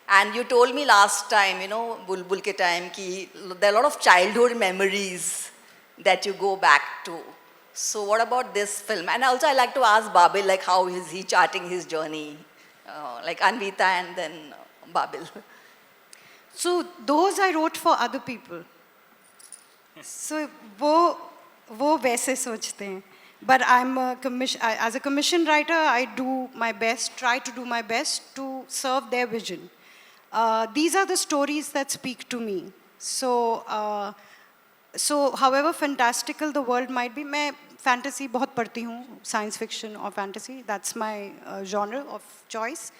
And you told me last time, you know, Bulbul ke time, ki there are a lot of childhood memories that you go back to. So what about this film? And also I like to ask Babil, like how is he charting his journey? Like Anvita and then Babil. So those I wrote for other people. So वो वैसे सोचते हैं. But as a commission writer, I do my best, try to do my best to serve their vision. These are the stories that speak to me. So however fantastical the world might be, मैं fantasy बहुत पढ़ती हूँ, science fiction or fantasy. That's my genre of choice.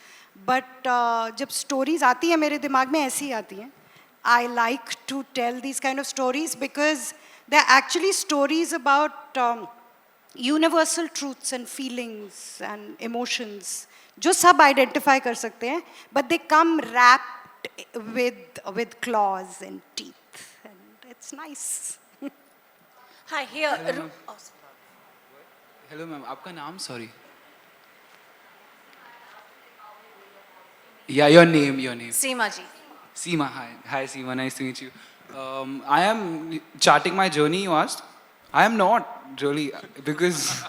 But जब stories आती हैं मेरे दिमाग में ऐसी आती हैं. I like to tell these kind of stories because they're actually stories about universal truths and feelings and emotions. जो सब identify कर सकते हैं, but they come wrapped with claws and teeth, and it's nice. Hi, here. Hello, ma'am. आपका नाम? Sorry. Yeah, your name. Seema ji. Seema, hi. Hi, Seema. Nice to meet you. I am charting my journey, you asked. I am not really, because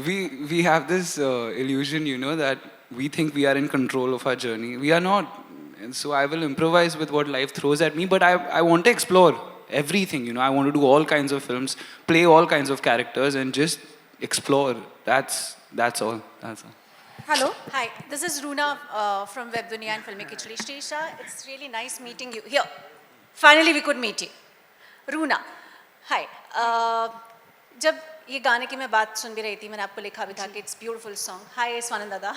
we have this illusion, you know, that we think we are in control of our journey. We are not. And so I will improvise with what life throws at me, but I want to explore everything, you know. I want to do all kinds of films, play all kinds of characters, and just explore. That's all. Hello. Hi, this is Runa from Web Dunia and Filmmakers Anvitaa Dutt. It's really nice meeting you. Here, finally we could meet you. Runa. Hi. जब ये गाने की मैं बात सुन भी रही थी, मैंने आपको लिखा भी था कि it's beautiful song. Hi, Swanand दादा.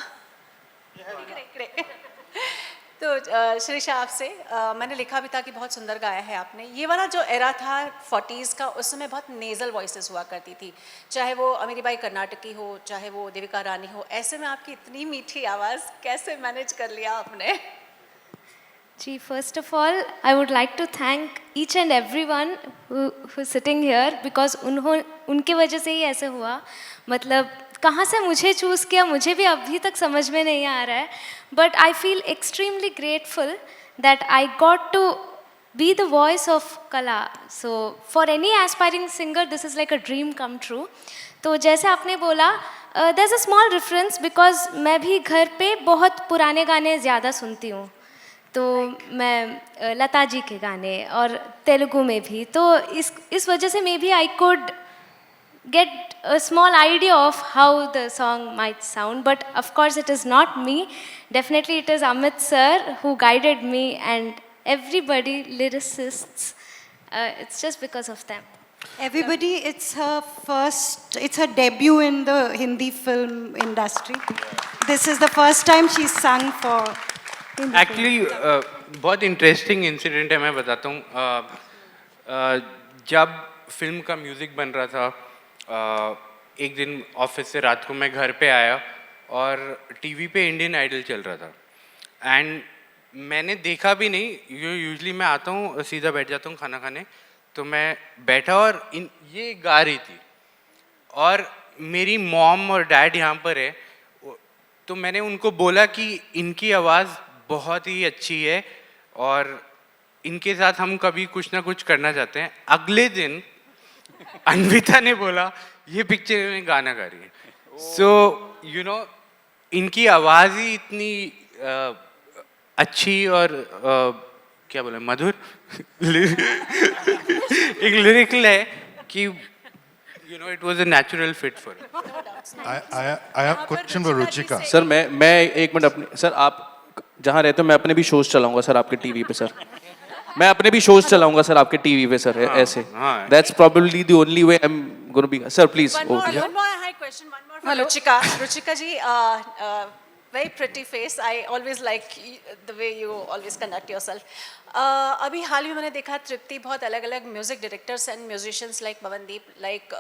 तो श्रीषा आपसे मैंने लिखा भी था कि बहुत सुंदर गाया है आपने. ये वाला जो एरा था 40s का, उस समय बहुत नेज़ल वॉइसेस हुआ करती थी, चाहे वो अमीरीबाई कर्नाटकी हो, चाहे वो देविका रानी हो. ऐसे में आपकी इतनी मीठी आवाज़ कैसे मैनेज कर लिया आपने? जी, first of all, I would like to thank each and everyone who's sitting here because उनके वजह से ही ऐसे हुआ. मतलब कहाँ से मुझे चूज़ किया मुझे भी अभी तक समझ में नहीं आ रहा है. But I feel extremely grateful that I got to be the voice of Qala. So for any aspiring singer, this is like a dream come true. तो जैसे आपने बोला, there's a small difference because मैं भी घर पे बहुत पुराने गाने ज़्यादा सुनती हूँ. तो मैं लता जी के गाने और तेलुगु में भी, तो इस वजह से maybe I could get a small idea of how the song might sound, but of course it is not me. Definitely it is Amit sir who guided me and everybody, lyricists. It's just because of them. Everybody, it's her debut in the Hindi film industry. This is the first time she's sung for Hindi Actually, बहुत interesting incident है, मैं बताता हूँ. जब film का music बन रहा था, एक दिन ऑफिस से रात को मैं घर पे आया और टीवी पे इंडियन आइडल चल रहा था. एंड मैंने देखा भी नहीं. यूजुअली मैं आता हूँ, सीधा बैठ जाता हूँ खाना खाने. तो मैं बैठा और ये गा रही थी और मेरी मॉम और डैड यहाँ पर है. तो मैंने उनको बोला कि इनकी आवाज़ बहुत ही अच्छी है और इनके साथ हम कभी कुछ ना कुछ करना चाहते हैं. अगले दिन अन्विता ने बोला ये पिक्चर में गाना गा रही है. सो यू नो, इनकी आवाज़ ही इतनी अच्छी और क्या बोले, मधुर एक लिरिकल है कि you know it was a natural fit for. I have question for Ruchika. Sir मैं एक मिनट अपने, सर आप जहाँ रहते हो मैं अपने भी शोज चलाऊंगा सर आपके टीवी पे. सर मैं अपने भी शोज चलाऊंगा सर आपके टीवी पे सर. ऐसे that's probably the only way I am gonna be. Sir please. One more high question, one more for Ruchika. Ruchika ji, very pretty face. I always like the way you always conduct yourself. अभी हाल ही में मैंने देखा तृप्ति बहुत अलग-अलग music directors and musicians like Pawandeep, like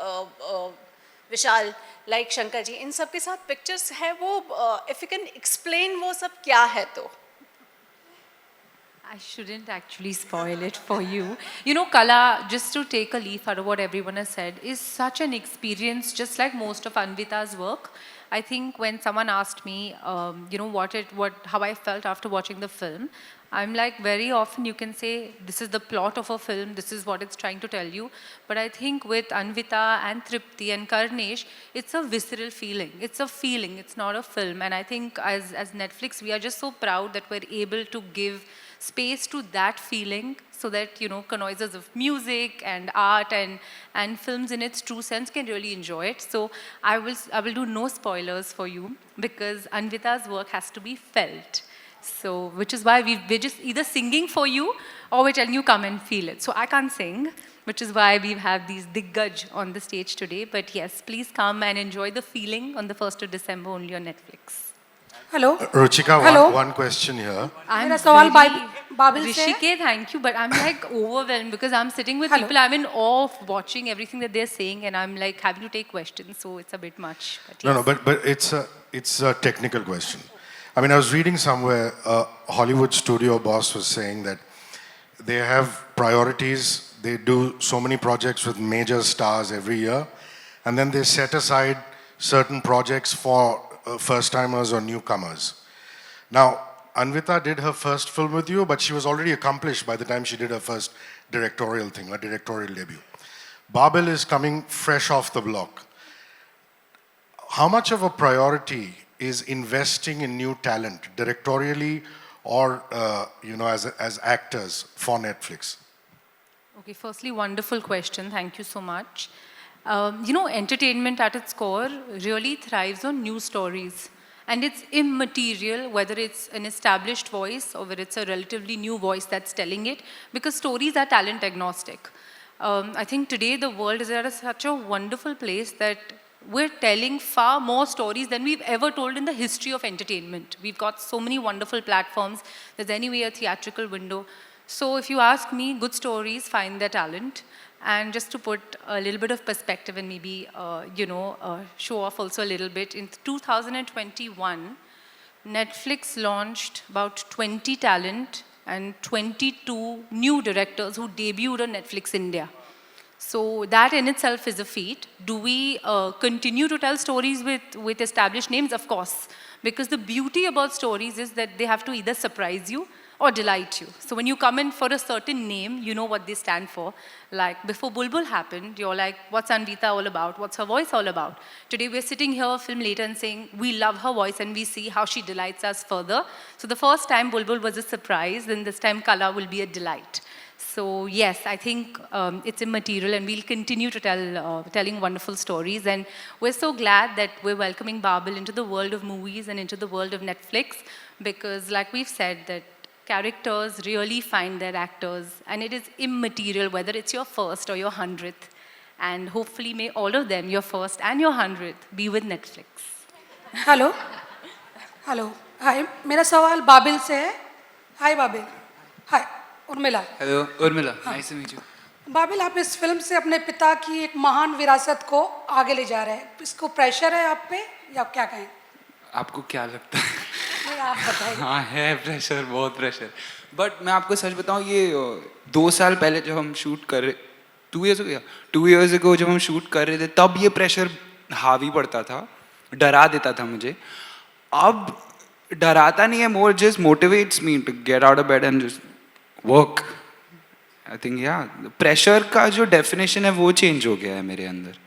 Vishal, like Shankar ji, इन सब के साथ पिक्चर्स है. वो इफ यू कैन एक्सप्लेन वो सब क्या है तो. I shouldn't actually spoil it for you. You know, Qala, just to take a leaf out of what everyone has said, is such an experience, just like most of Anvita's work. I think when someone asked me, you know, how I felt after watching the film, I'm like, very often you can say, this is the plot of a film, this is what it's trying to tell you. But I think with Anvita and Tripti and Karnesh, it's a visceral feeling. It's a feeling, it's not a film. And I think as Netflix, we are just so proud that we're able to give space to that feeling, so that, you know, connoisseurs of music and art and films in its true sense can really enjoy it. So I will do no spoilers for you, because Anvita's work has to be felt. So, which is why we're just either singing for you or we're telling you come and feel it. So I can't sing, which is why we have these Diggaj on the stage today. But yes, please come and enjoy the feeling on the 1st of December only on Netflix. Hello Ruchika, Hello. one question here. I'm मेरा सवाल very- Babil से है। Rishike, thank you, but I'm like overwhelmed because I'm sitting with Hello. people. I'm in awe of watching everything that they're saying, and I'm like having to take questions, so it's a bit much. But No, yes. no, but it's a technical question. I mean, I was reading somewhere a Hollywood studio boss was saying that they have priorities. They do so many projects with major stars every year, and then they set aside certain projects for first-timers or newcomers. Now, Anvita did her first film with you, but she was already accomplished by the time she did her first directorial thing, her directorial debut. Babil is coming fresh off the block. How much of a priority is investing in new talent, directorially or you know, as actors for Netflix? Okay, firstly, wonderful question. Thank you so much. You know, entertainment at its core really thrives on new stories. And it's immaterial whether it's an established voice or whether it's a relatively new voice that's telling it, because stories are talent agnostic. I think today the world is at such a wonderful place that we're telling far more stories than we've ever told in the history of entertainment. We've got so many wonderful platforms. There's anyway a theatrical window. So if you ask me, good stories find their talent. And just to put a little bit of perspective and maybe, you know, show off also a little bit, in 2021, Netflix launched about 20 talent and 22 new directors who debuted on Netflix India. So that in itself is a feat. Do we continue to tell stories with established names? Of course. Because the beauty about stories is that they have to either surprise you or delight you. So when you come in for a certain name, you know what they stand for. Like before Bulbul happened, you're like, what's Anvita all about? What's her voice all about? Today we're sitting here a film later and saying, we love her voice and we see how she delights us further. So the first time Bulbul was a surprise, and this time Qala will be a delight. So yes, I think it's immaterial, and we'll continue to telling wonderful stories. And we're so glad that we're welcoming Babil into the world of movies and into the world of Netflix, because like we've said, that characters really find their actors, and it is immaterial whether it's your first or your 100th. And hopefully may all of them, your first and your 100th, be with Netflix. Hello hello hi मेरा सवाल बाबिल से है हाय बाबिल हाय Urmila Hello, Urmila. Nice to meet you. Babil आप इस film से अपने पिता की एक महान विरासत को आगे ले जा रहे हैं इसको प्रेशर है आप पे या आप क्या कहें आपको क्या लगता है? नहीं आप बताइए हाँ है प्रेशर, बहुत प्रेशर. बट मैं आपको सच बताऊँ, ये 2 साल पहले जब हम शूट कर रहे, 2 years ago, 2 years ago जब हम शूट कर रहे थे, तब ये प्रेशर हावी पड़ता था, डरा देता था मुझे. अब डराता नहीं है, more just motivates me to get out of bed and just work. I think या प्रेशर का जो डेफिनेशन है वो चेंज हो गया है मेरे अंदर.